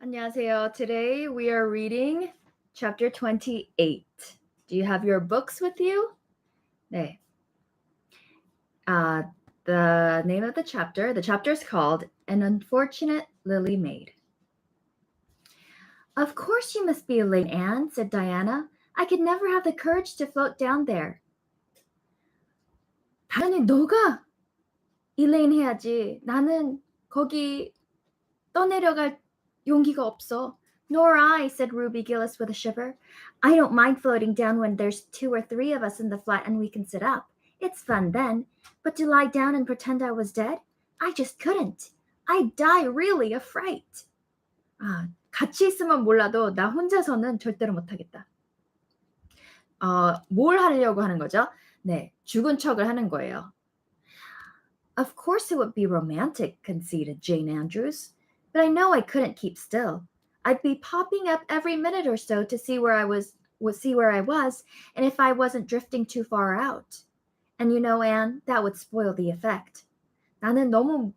안녕하세요. Today we are reading chapter 28. Do you have your books with you? 네. The name of the chapter is called An Unfortunate Lily Maid. Of course you must be Elaine, Anne, said Diana. I could never have the courage to float down there. 당연히 너가 Elaine 해야지. 나는 거기 떠내려갈 용기가 없어. Nor I, said Ruby Gillis with a shiver. I don't mind floating down when there's 2 or 3 of us in the flat and we can sit up. It's fun then. But to lie down and pretend I was dead? I just couldn't. I'd die really of fright. 같이 있으면 몰라도 나 혼자서는 절대로 못하겠다. 뭘 하려고 하는 거죠? 네, 죽은 척을 하는 거예요. Of course it would be romantic, conceded Jane Andrews. But I know I couldn't keep still. I'd be popping up every minute or so to see where I was, and if I wasn't drifting too far out. And you know, Anne, that would spoil the effect. 나는 너무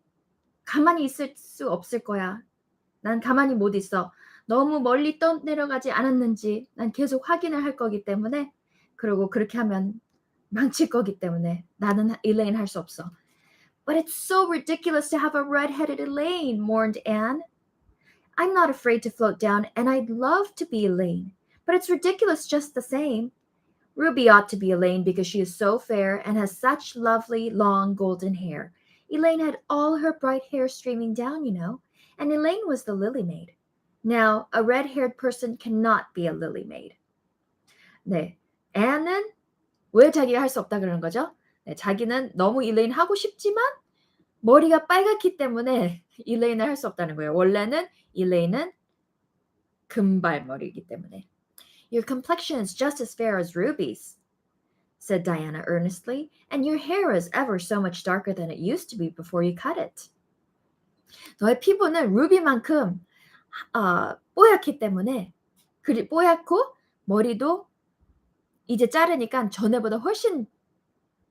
가만히 있을 수 없을 거야. 난 가만히 못 있어. 너무 멀리 떠내려가지 않았는지 난 계속 확인을 할 거기 때문에, 그리고 그렇게 하면 망칠 거기 때문에 나는 Elaine 할 수 없어. But it's so ridiculous to have a red-headed Elaine, mourned Anne. I'm not afraid to float down, and I'd love to be Elaine, but it's ridiculous just the same. Ruby ought to be Elaine because she is so fair and has such lovely, long, golden hair. Elaine had all her bright hair streaming down, you know, and Elaine was the lily maid. Now, a red-haired person cannot be a lily maid. 네, Anne는 왜 자기가 할 수 없다 그러는 거죠? 네, 자기는 너무 Elaine 하고 싶지만 머리가 빨갛기 때문에 Elaine을 할 수 없다는 거예요. 원래는 Elaine은 금발머리이기 때문에. Your complexion is just as fair as Ruby's, said Diana earnestly, and your hair is ever so much darker than it used to be before you cut it. 너의 피부는 루비만큼 뽀얗기 때문에, 뽀얗고 머리도 이제 자르니까 전에보다 훨씬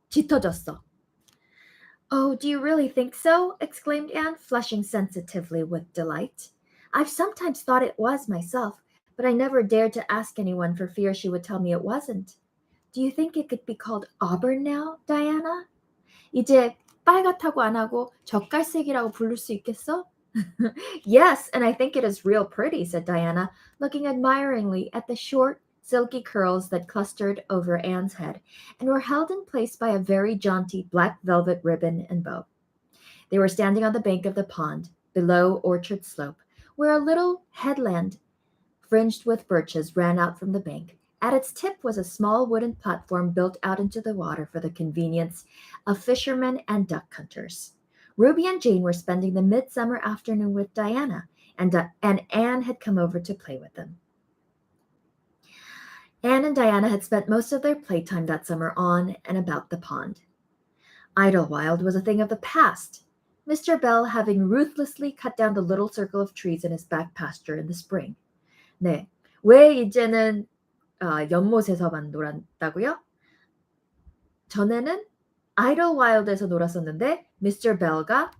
짙어졌어. Oh, do you really think so? Exclaimed Anne, flushing sensitively with delight. I've sometimes thought it was myself, but I never dared to ask anyone for fear she would tell me it wasn't. Do you think it could be called auburn now, Diana? 이제 빨갛다고 안 하고 젓갈색이라고 부를 수 있겠어? Yes, and I think it is real pretty, said Diana, looking admiringly at the short, silky curls that clustered over Anne's head and were held in place by a very jaunty black velvet ribbon and bow. They were standing on the bank of the pond, below Orchard Slope, where a little headland fringed with birches ran out from the bank. At its tip was a small wooden platform built out into the water for the convenience of fishermen and duck hunters. Ruby and Jane were spending the midsummer afternoon with Diana, and Anne had come over to play with them. Anne and Diana had spent most of their playtime that summer on and about the pond. Idlewild was a thing of the past, Mr. Bell having ruthlessly cut down the little circle of trees in his back pasture in the spring. 네, 왜 이제는 연못에서만 놀았다고요? 전에는 Idlewild에서 놀았었는데 Mr. Bell가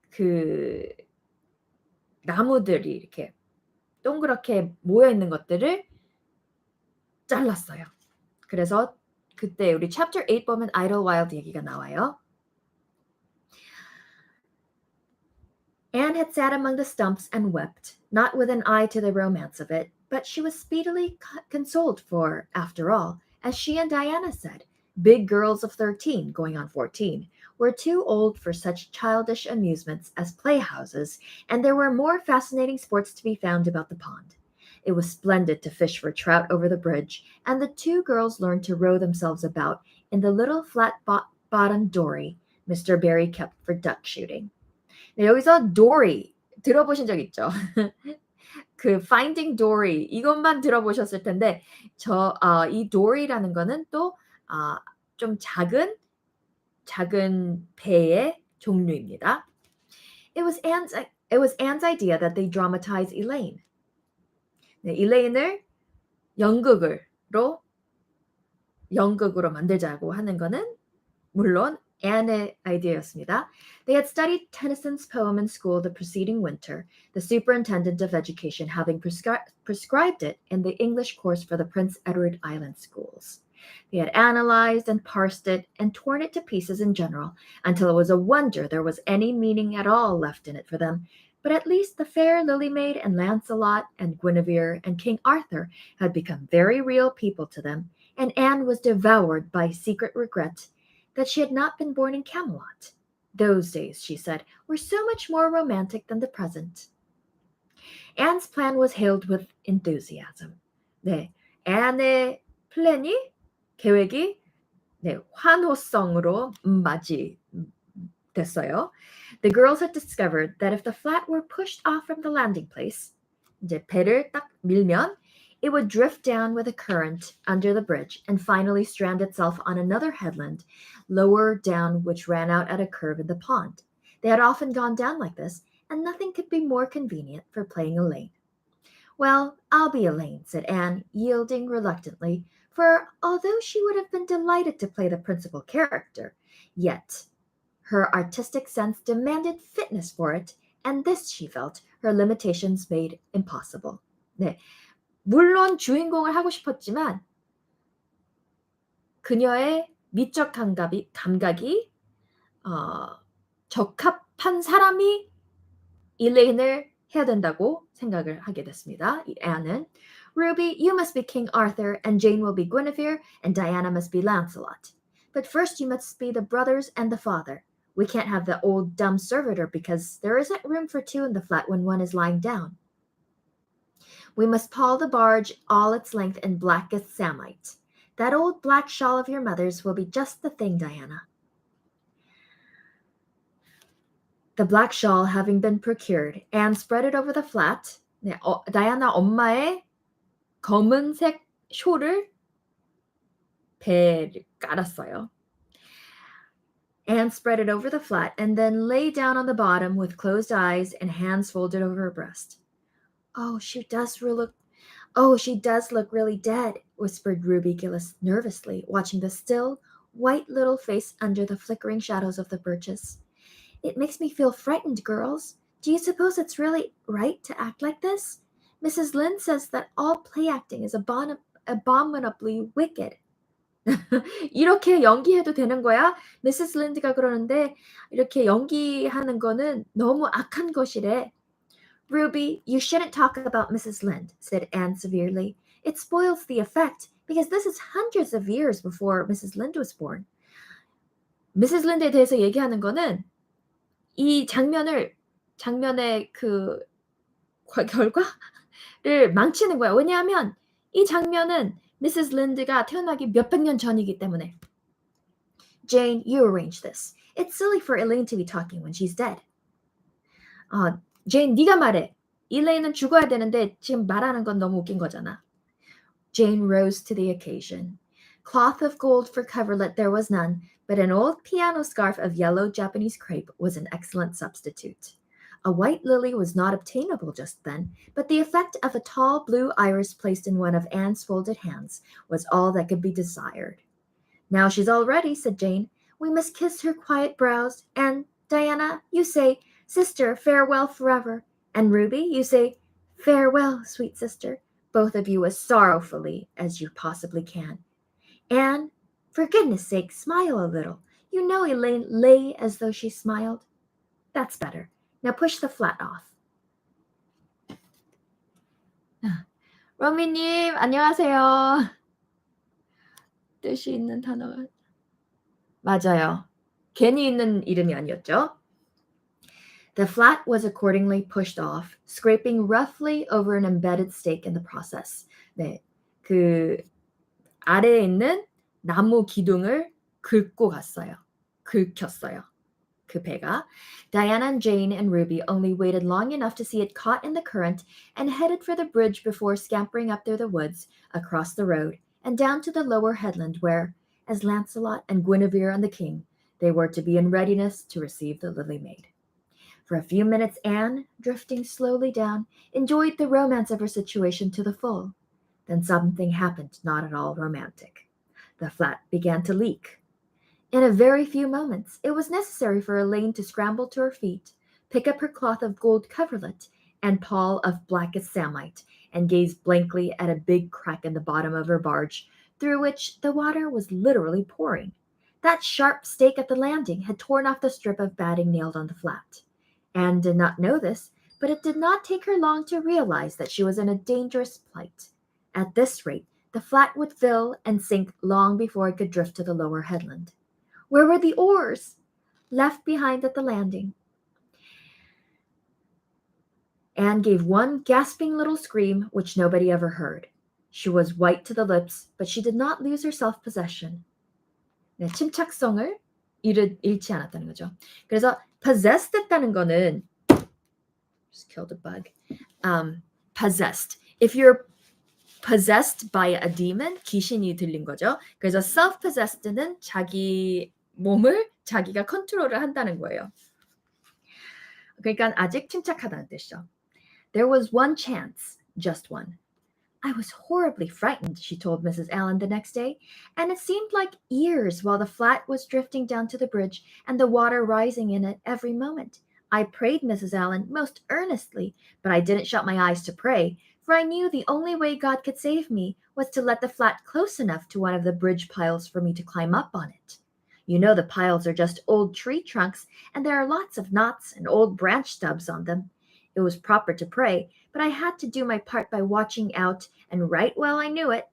그 나무들이 이렇게 동그랗게 모여 있는 것들을 잘랐어요. 그래서 그때 우리 chapter 8 보면 Idlewild 얘기가 나와요. Anne had sat among the stumps and wept, not with an eye to the romance of it, but she was speedily consoled for, after all, as she and Diana said, big girls of 13, going on 14, were too old for such childish amusements as playhouses, and there were more fascinating sports to be found about the pond. It was splendid to fish for trout over the bridge, and the 2 girls learned to row themselves about in the little flat-bottomed dory Mr. Barry kept for duck shooting. 네, 여기서 dory 들어보신 적 있죠? 그 Finding Dory 이것만 들어보셨을 텐데 이 dory라는 거는 또 좀 작은 배의 종류입니다. It was Anne's idea that they dramatize Elaine. 네, Elaine을 연극으로 만들자고 하는 거는 물론 Anne의 idea였습니다. They had studied Tennyson's poem in school the preceding winter, the superintendent of education having prescribed it in the English course for the Prince Edward Island schools. They had analyzed and parsed it and torn it to pieces in general until it was a wonder there was any meaning at all left in it for them. But at least the fair Lily Maid and Lancelot and Guinevere and King Arthur had become very real people to them, and Anne was devoured by secret regret that she had not been born in Camelot. Those days, she said, were so much more romantic than the present. Anne's plan was hailed with enthusiasm. 네, Anne의 계획이 환호성으로 맞이됐어요. The girls had discovered that if the flat were pushed off from the landing place, 이제 배를 딱 밀면 it would drift down with a current under the bridge and finally strand itself on another headland lower down which ran out at a curve in the pond. They had often gone down like this, and nothing could be more convenient for playing Elaine. Well, I'll be Elaine, said Anne, yielding reluctantly, for although she would have been delighted to play the principal character, yet her artistic sense demanded fitness for it, and this, she felt, her limitations made impossible. 네, 물론 주인공을 하고 싶었지만 그녀의 미적 감각이 적합한 사람이 일레인을 해야 된다고 생각을 하게 됐습니다. Anne는 Ruby, you must be King Arthur, and Jane will be Guinevere, and Diana must be Lancelot. But first you must be the brothers and the father. We can't have the old dumb servitor because there isn't room for two in the flat when one is lying down. We must pall the barge all its length in blackest samite. That old black shawl of your mother's will be just the thing, Diana. The black shawl having been procured, Anne spread it over the flat. 다이아나 엄마의 검은색 숄을 배에 깔았어요. Anne spread it over the flat and then lay down on the bottom with closed eyes and hands folded over her breast. She does look really dead, whispered Ruby Gillis nervously, watching the still, white little face under the flickering shadows of the birches. It makes me feel frightened, girls. Do you suppose it's really right to act like this? Mrs. Lynde says that all play acting is abominably wicked. 이렇게 연기해도 되는 거야? Mrs. Linde가 그러는데 이렇게 연기하는 거는 너무 악한 것이래. Ruby, you shouldn't talk about Mrs. Lynde, said Anne severely. It spoils the effect, because this is hundreds of years before Mrs. Lynde was born. Mrs. Linde에 대해서 얘기하는 거는 이 장면의 그 결과를 망치는 거야. 왜냐하면 이 장면은 Mrs. Linde가 태어나기 몇백 년 전이기 때문에. Jane, you arrange this. It's silly for Elaine to be talking when she's dead. Jane, 네가 말해. Elaine은 죽어야 되는데 지금 말하는 건 너무 웃긴 거잖아. Jane rose to the occasion. Cloth of gold for coverlet there was none, but an old piano scarf of yellow Japanese crepe was an excellent substitute. A white lily was not obtainable just then, but the effect of a tall blue iris placed in one of Anne's folded hands was all that could be desired. Now she's all ready, said Jane. We must kiss her quiet brows, and, Diana, you say, Sister, farewell forever. And Ruby, you say, farewell, sweet sister, both of you as sorrowfully as you possibly can. Anne, for goodness sake, smile a little. You know Elaine lay as though she smiled. That's better. Now push the flat off. 로미님, 안녕하세요. 뜻이 있는 단어가 맞아요. 괜히 있는 이름이 아니었죠? The flat was accordingly pushed off, scraping roughly over an embedded stake in the process. 네, 그 아래에 있는 나무 기둥을 긁혔어요. 그 배가. Diana and Jane and Ruby only waited long enough to see it caught in the current and headed for the bridge before scampering up through the woods, across the road, and down to the lower headland where, as Lancelot and Guinevere and the king, they were to be in readiness to receive the Lily Maid. For a few minutes Anne, drifting slowly down, enjoyed the romance of her situation to the full. Then something happened not at all romantic. The flat began to leak. In a very few moments, it was necessary for Elaine to scramble to her feet, pick up her cloth of gold coverlet and pall of blackest samite, and gaze blankly at a big crack in the bottom of her barge, through which the water was literally pouring. That sharp stake at the landing had torn off the strip of batting nailed on the flat. Anne did not know this, but it did not take her long to realize that she was in a dangerous plight. At this rate, the flat would fill and sink long before it could drift to the lower headland. Where were the oars? Left behind at the landing. Anne gave one gasping little scream which nobody ever heard. She was white to the lips, but she did not lose her self-possession. 네, 침착성을 잃지 않았다는 거죠. 그래서 possessed 됐다는 거는 just killed a bug. Possessed. If you're possessed by a demon, 귀신이 들린 거죠. 그래서 self-possessed는 자기 몸을 자기가 컨트롤을 한다는 거예요. 그러니까 아직 침착하다는 뜻이죠. There was one chance, just one. I was horribly frightened, she told Mrs. Allen the next day, and it seemed like years while the flat was drifting down to the bridge and the water rising in it every moment. I prayed, Mrs. Allen, most earnestly, but I didn't shut my eyes to pray, for I knew the only way God could save me was to let the flat close enough to one of the bridge piles for me to climb up on it. You know the piles are just old tree trunks, and there are lots of knots and old branch stubs on them. It was proper to pray, but I had to do my part by watching out, and right well I knew it.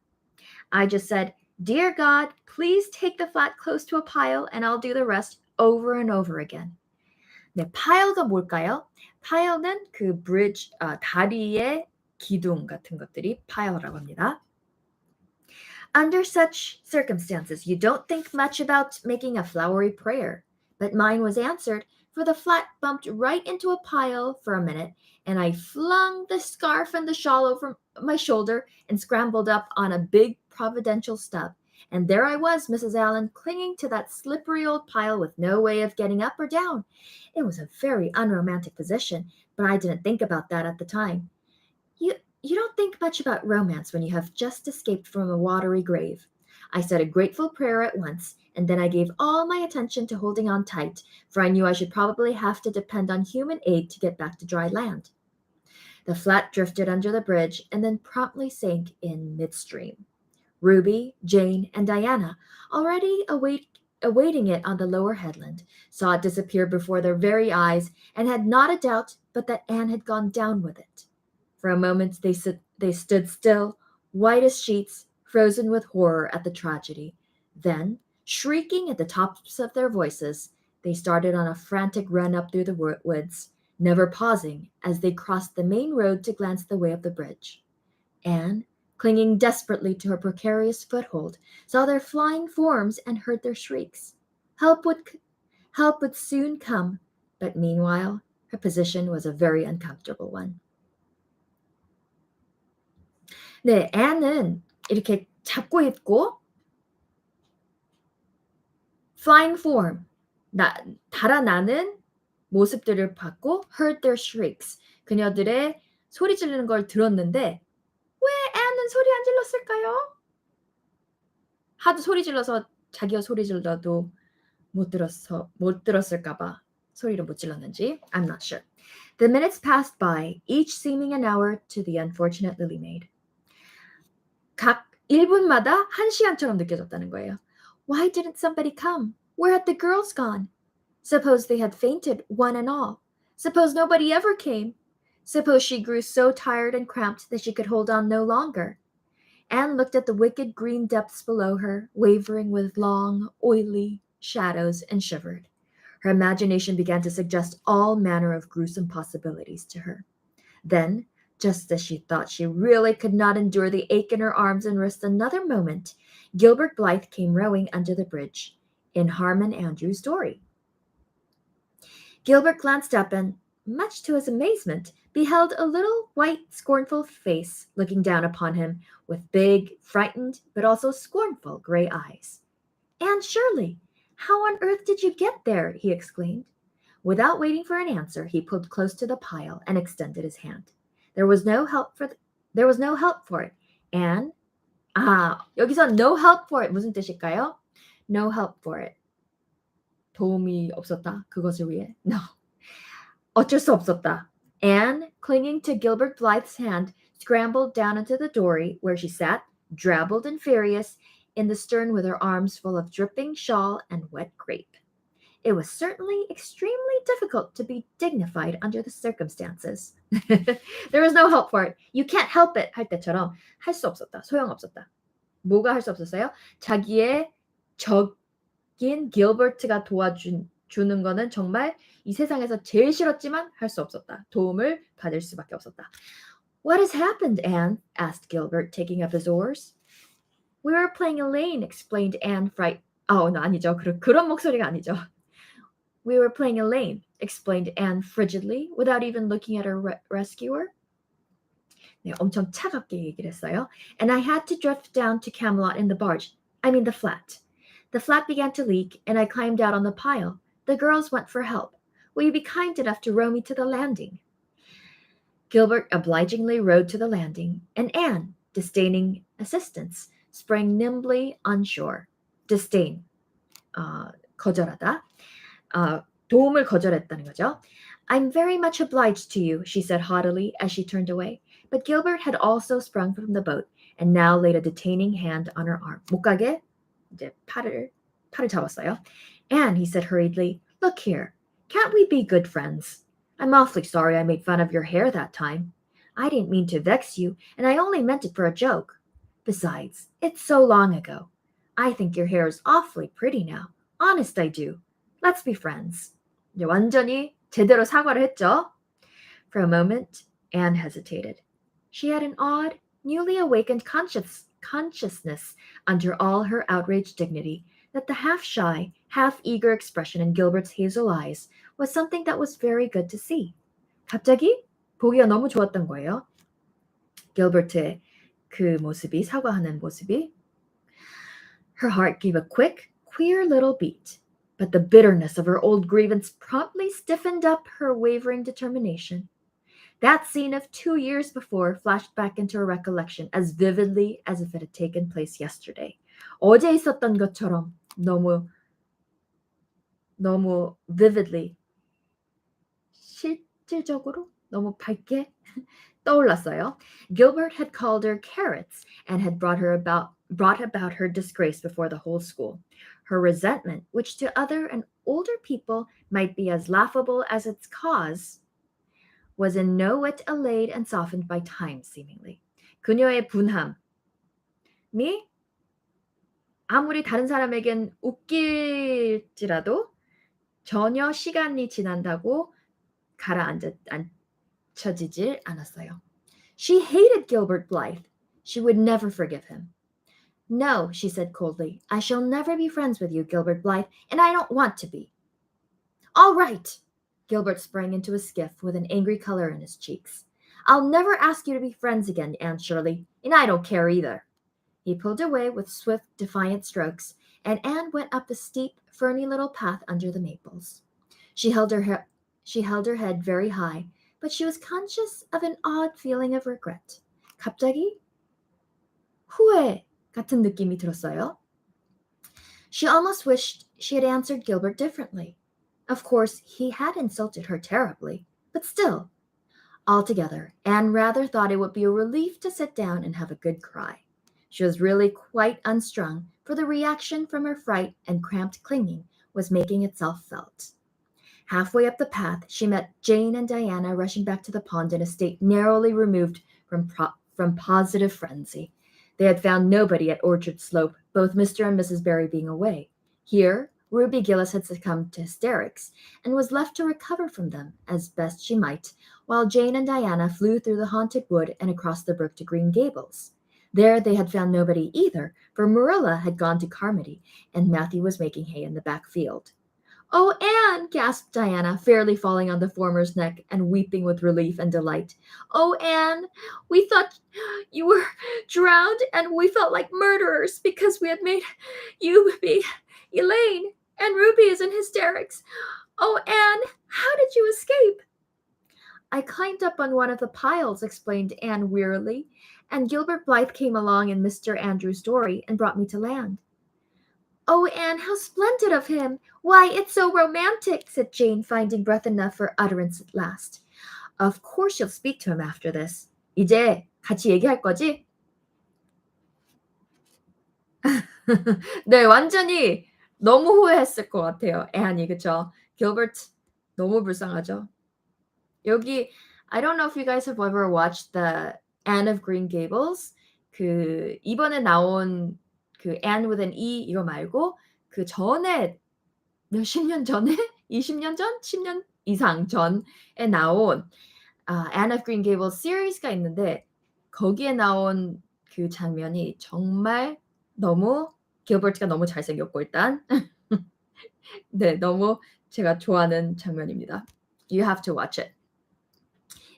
I just said, Dear God, please take the flat close to a pile, and I'll do the rest over and over again. 네, pile가 뭘까요? pile는 그 bridge, 다리의 기둥 같은 것들이 pile라고 합니다. Under such circumstances, you don't think much about making a flowery prayer. But mine was answered, for the flat bumped right into a pile for a minute, and I flung the scarf and the shawl over my shoulder and scrambled up on a big providential stub. And there I was, Mrs. Allen, clinging to that slippery old pile with no way of getting up or down. It was a very unromantic position, but I didn't think about that at the time. You don't think much about romance when you have just escaped from a watery grave. I said a grateful prayer at once, and then I gave all my attention to holding on tight, for I knew I should probably have to depend on human aid to get back to dry land. The flat drifted under the bridge and then promptly sank in midstream. Ruby, Jane, and Diana, already awaiting it on the lower headland, saw it disappear before their very eyes and had not a doubt but that Anne had gone down with it. For a moment they stood still, white as sheets, frozen with horror at the tragedy. Then, shrieking at the tops of their voices, they started on a frantic run up through the woods, never pausing as they crossed the main road to glance the way of the bridge. Anne, clinging desperately to her precarious foothold, saw their flying forms and heard their shrieks. Help would soon come, but meanwhile her position was a very uncomfortable one. 네, Anne는 이렇게 잡고 있고 flying form, 달아나는 모습들을 봤고 heard their shrieks, 그녀들의 소리 지르는 걸 들었는데 왜 Anne는 소리 안 질렀을까요? 하도 소리 질러서 자기가 소리 질러도 못 들었을까 봐 소리를 못 질렀는지 I'm not sure. The minutes passed by, each seeming an hour to the unfortunate Lily Maid. 각 1분마다 1시간처럼 느껴졌다는 거예요. Why didn't somebody come? Where had the girls gone? Suppose they had fainted, one and all. Suppose nobody ever came. Suppose she grew so tired and cramped that she could hold on no longer. Anne looked at the wicked green depths below her, wavering with long, oily shadows, and shivered. Her imagination began to suggest all manner of gruesome possibilities to her. Then, just as she thought she really could not endure the ache in her arms and wrists another moment, Gilbert Blythe came rowing under the bridge in Harmon Andrew's dory. Gilbert glanced up and, much to his amazement, beheld a little white, scornful face looking down upon him with big, frightened, but also scornful gray eyes. Anne Shirley, how on earth did you get there? He exclaimed. Without waiting for an answer, he pulled close to the pile and extended his hand. There was no help for it. Anne, 여기서 no help for it 무슨 뜻일까요? No help for it. 도움이 없었다. 그것을 위해. No. 어쩔 수 없었다. Anne, clinging to Gilbert Blythe's hand, scrambled down into the dory, where she sat, drabbled and furious, in the stern with her arms full of dripping shawl and wet grape. It was certainly extremely difficult to be dignified under the circumstances. There was no help for it. You can't help it 할 때처럼 할 수 없었다. 소용없었다. 뭐가 할 수 없었어요? 자기의 적인 길버트가 도와주는 거는 정말 이 세상에서 제일 싫었지만 할 수 없었다. 도움을 받을 수밖에 없었다. What has happened, Anne? asked Gilbert, taking up his oars. We were playing Elaine, explained Anne no, 아니죠. 그런 목소리가 아니죠. We were playing Elaine, explained Anne frigidly, without even looking at her rescuer. 네, 엄청 차갑게 얘기를 했어요. And I had to drift down to Camelot in the barge. I mean the flat. The flat began to leak, and I climbed out on the pile. The girls went for help. Will you be kind enough to row me to the landing? Gilbert obligingly rowed to the landing, and Anne, disdaining assistance, sprang nimbly on shore. Disdain, 거절하다. 도움을 거절했다는 거죠. I'm very much obliged to you, she said haughtily as she turned away. But Gilbert had also sprung from the boat and now laid a detaining hand on her arm. 못 가게 이제 팔을 잡았어요. Anne, he said hurriedly, look here. Can't we be good friends? I'm awfully sorry I made fun of your hair that time. I didn't mean to vex you, and I only meant it for a joke. Besides, it's so long ago. I think your hair is awfully pretty now. Honest, I do. Let's be friends. 이제 완전히 제대로 사과를 했죠. For a moment, Anne hesitated. She had an odd, newly awakened consciousness under all her outraged dignity that the half-shy, half-eager expression in Gilbert's hazel eyes was something that was very good to see. 갑자기 보기가 너무 좋았던 거예요. Gilbert의 그 모습이, 사과하는 모습이. Her heart gave a quick, queer little beat. But the bitterness of her old grievance promptly stiffened up her wavering determination. That scene of 2 years before flashed back into her recollection as vividly as if it had taken place yesterday. 어제 있었던 것처럼 너무 vividly, 실질적으로 너무 밝게 떠올랐어요. Gilbert had called her carrots and had brought about her disgrace before the whole school. Her resentment, which to other and older people might be as laughable as its cause, was in no whit allayed and softened by time, seemingly. 그녀의 분함이 아무리 다른 사람에겐 웃길지라도 전혀 시간이 지난다고 가라앉혀지질 않았어요. She hated Gilbert Blythe. She would never forgive him. No, she said coldly, I shall never be friends with you, Gilbert Blythe, and I don't want to be. All right. Gilbert sprang into his skiff with an angry color in his cheeks. I'll never ask you to be friends again, Anne Shirley, and I don't care either. He pulled away with swift, defiant strokes, and Anne went up the steep, ferny little path under the maples. She held her head very high, but she was conscious of an odd feeling of regret. 갑자기 후회 같은 느낌이 들었어요. She almost wished she had answered Gilbert differently. Of course, he had insulted her terribly, but still. Altogether, Anne rather thought it would be a relief to sit down and have a good cry. She was really quite unstrung, for the reaction from her fright and cramped clinging was making itself felt. Halfway up the path, she met Jane and Diana rushing back to the pond in a state narrowly removed from positive frenzy. They had found nobody at Orchard Slope, both Mr. and Mrs. Barry being away. Here, Ruby Gillis had succumbed to hysterics and was left to recover from them as best she might, while Jane and Diana flew through the haunted wood and across the brook to Green Gables. There they had found nobody either, for Marilla had gone to Carmody, and Matthew was making hay in the back field. Oh, Anne, gasped Diana, fairly falling on the former's neck and weeping with relief and delight. Oh, Anne, we thought you were drowned, and we felt like murderers because we had made you be Elaine, and Ruby is in hysterics. Oh, Anne, how did you escape? I climbed up on one of the piles, explained Anne wearily, and Gilbert Blythe came along in Mr. Andrew's dory and brought me to land. Oh, Anne, how splendid of him! Why, it's so romantic, said Jane, finding breath enough for utterance at last. Of course you'll speak to him after this. 이제 같이 얘기할 거지? 네, 완전히 너무 후회했을 것 같아요. 애한이, 그쵸? Gilbert 너무 불쌍하죠. 여기 I don't know if you guys have ever watched the Anne of Green Gables. 그 이번에 나온 그 Anne with an E 이거 말고 그 전에 몇십 년 전에 20년 전, 10년 이상 전에 나온 Anne of Green Gables 시리즈가 있는데 거기에 나온 그 장면이 정말 너무 길버트가 너무 잘생겼고 일단 네, 너무 제가 좋아하는 장면입니다. You have to watch it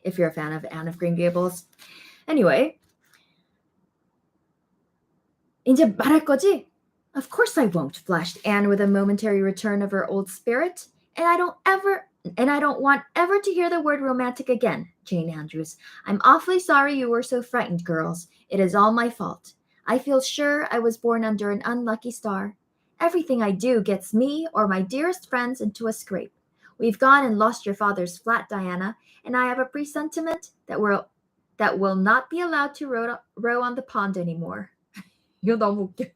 if you're a fan of Anne of Green Gables. Anyway, 이제 말할 거지? Of course I won't, flashed Anne with a momentary return of her old spirit. And I don't want ever to hear the word romantic again, Jane Andrews. I'm awfully sorry you were so frightened, girls. It is all my fault. I feel sure I was born under an unlucky star. Everything I do gets me or my dearest friends into a scrape. We've gone and lost your father's flat, Diana, and I have a presentiment that will not be allowed to row on the pond anymore. 이거 너무 웃겨.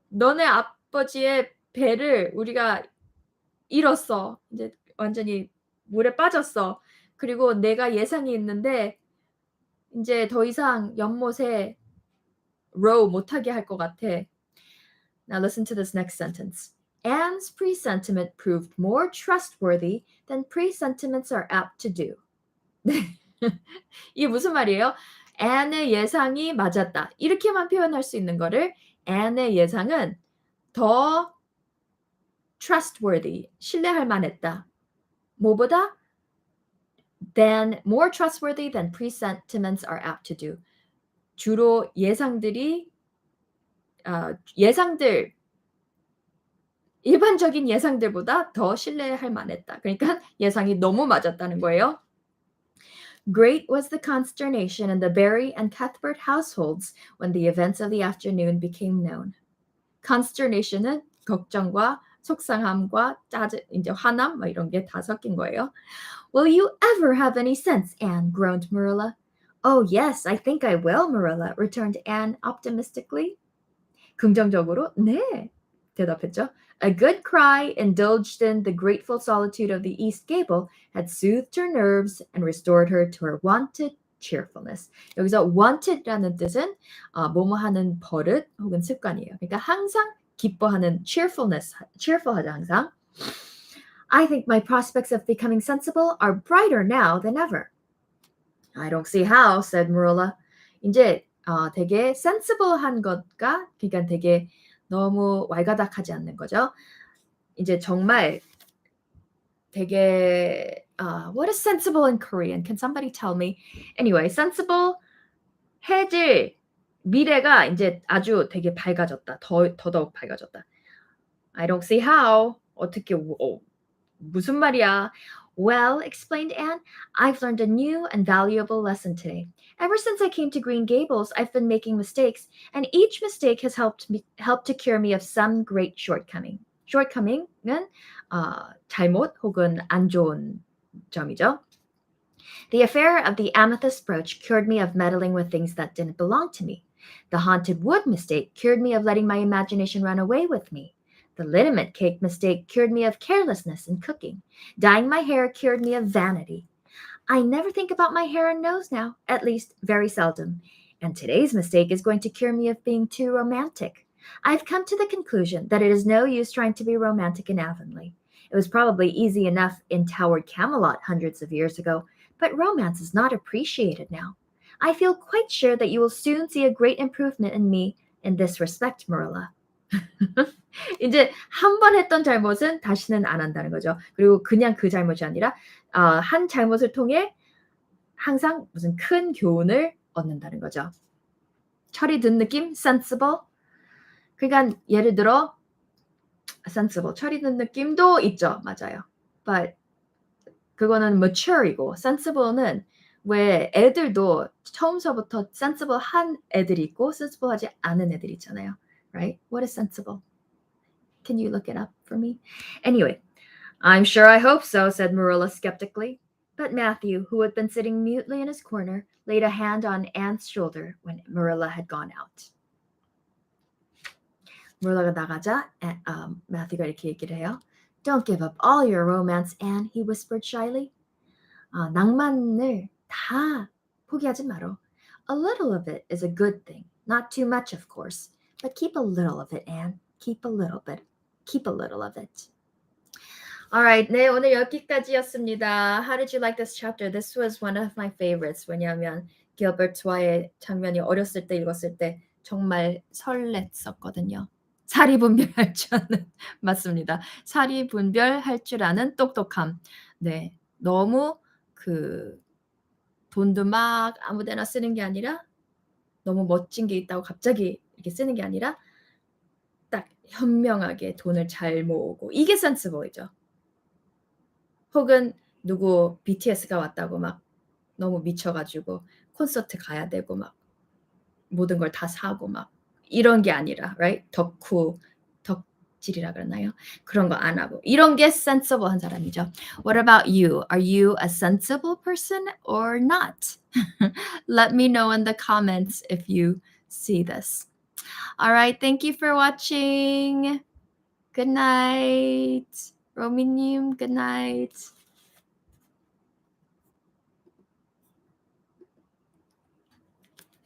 너네 아버지의 배를 우리가 잃었어. 이제 완전히 물에 빠졌어. 그리고 내가 예상이 있는데 이제 더 이상 연못에 row 못하게 할 것 같아. Now listen to this next sentence. Anne's presentiment proved more trustworthy than presentiments are apt to do. 이게 무슨 말이에요? Anne의 예상이 맞았다. 이렇게만 표현할 수 있는 거를 Anne의 예상은 더 trustworthy, 신뢰할 만했다. 뭐보다? More trustworthy than presentiments are apt to do. 주로 예상들 일반적인 예상들보다 더 신뢰할 만했다. 그러니까 예상이 너무 맞았다는 거예요. Great was the consternation in the Barry and Cuthbert households when the events of the afternoon became known. Consternation은 걱정과 속상함과 짜증, 이제 화남 뭐 이런 게 다 섞인 거예요. Will you ever have any sense, Anne? Groaned Marilla. Oh, yes, I think I will, Marilla, returned Anne optimistically. 긍정적으로, 네, 대답했죠. A good cry, indulged in the grateful solitude of the East Gable, had soothed her nerves and restored her to her wonted cheerfulness. 여기서 wanted라는 뜻은 뭐뭐 하는 버릇 혹은 습관이에요. 그러니까 항상 기뻐하는 cheerful하다 항상. I think my prospects of becoming sensible are brighter now than ever. I don't see how, said Marilla. 이제 되게 sensible한 것과 그러니까 되게 너무 왈가닥하지 않는 거죠. 이제 정말 되게 what is sensible in Korean? Can somebody tell me? Anyway, sensible 해질 미래가 이제 아주 되게 밝아졌다. 더더욱 밝아졌다. I don't see how. 어떻게 무슨 말이야? Well, explained Anne, I've learned a new and valuable lesson today. Ever since I came to Green Gables, I've been making mistakes, and each mistake has helped to cure me of some great shortcoming. shortcoming은 잘못 혹은 안 좋은 점이죠. The affair of the amethyst brooch cured me of meddling with things that didn't belong to me. The haunted wood mistake cured me of letting my imagination run away with me. The liniment cake mistake cured me of carelessness in cooking. Dyeing my hair cured me of vanity. I never think about my hair and nose now, at least very seldom. And today's mistake is going to cure me of being too romantic. I've come to the conclusion that it is no use trying to be romantic in Avonlea. It was probably easy enough in Towered Camelot hundreds of years ago, but romance is not appreciated now. I feel quite sure that you will soon see a great improvement in me in this respect, Marilla. 이제 한 번 했던 잘못은 다시는 안 한다는 거죠. 그리고 그냥 그 잘못이 아니라 한 잘못을 통해 항상 무슨 큰 교훈을 얻는다는 거죠. 철이 든 느낌? sensible. 그러니까 예를 들어 sensible, 철이 든 느낌도 있죠. 맞아요. But 그거는 mature이고 sensible는 왜 애들도 처음서부터 sensible한 애들이 있고 sensible하지 않은 애들이 있잖아요. right? What is sensible? Can you look it up for me? Anyway, I'm sure I hope so, said Marilla skeptically. But Matthew, who had been sitting mutely in his corner, laid a hand on Anne's shoulder when Marilla had gone out. Marilla가 나가자 Matthew가 이렇게 얘기를 해요. Don't give up all your romance, Anne, he whispered shyly. 낭만을 다 포기하지 말어. A little of it is a good thing. Not too much, of course. But keep a little of it, Anne. Keep a little bit. Keep a little of it. Alright, 네, 오늘 여기까지였습니다. How did you like this chapter? This was one of my favorites. 왜냐하면 길버트와의 장면이 어렸을 때 읽었을 때 정말 설렜었거든요. 사리분별할 줄 아는 맞습니다. 사리분별할 줄 아는 똑똑함. 네, 너무 돈도 막 아무데나 쓰는 게 아니라 너무 멋진 게 있다고 갑자기 이렇게 쓰는 게 아니라 딱 현명하게 돈을 잘 모으고 이게 센스보이죠. 혹은 누구 BTS가 왔다고 막 너무 미쳐가지고 콘서트 가야 되고 막 모든 걸 다 사고 막 이런 게 아니라, right? 덕질이라 그러나요? 그런 거 안 하고 이런 게 sensible한 사람이죠. What about you? Are you a sensible person or not? Let me know in the comments if you see this. All right, thank you for watching. Good night. 로미님, good night.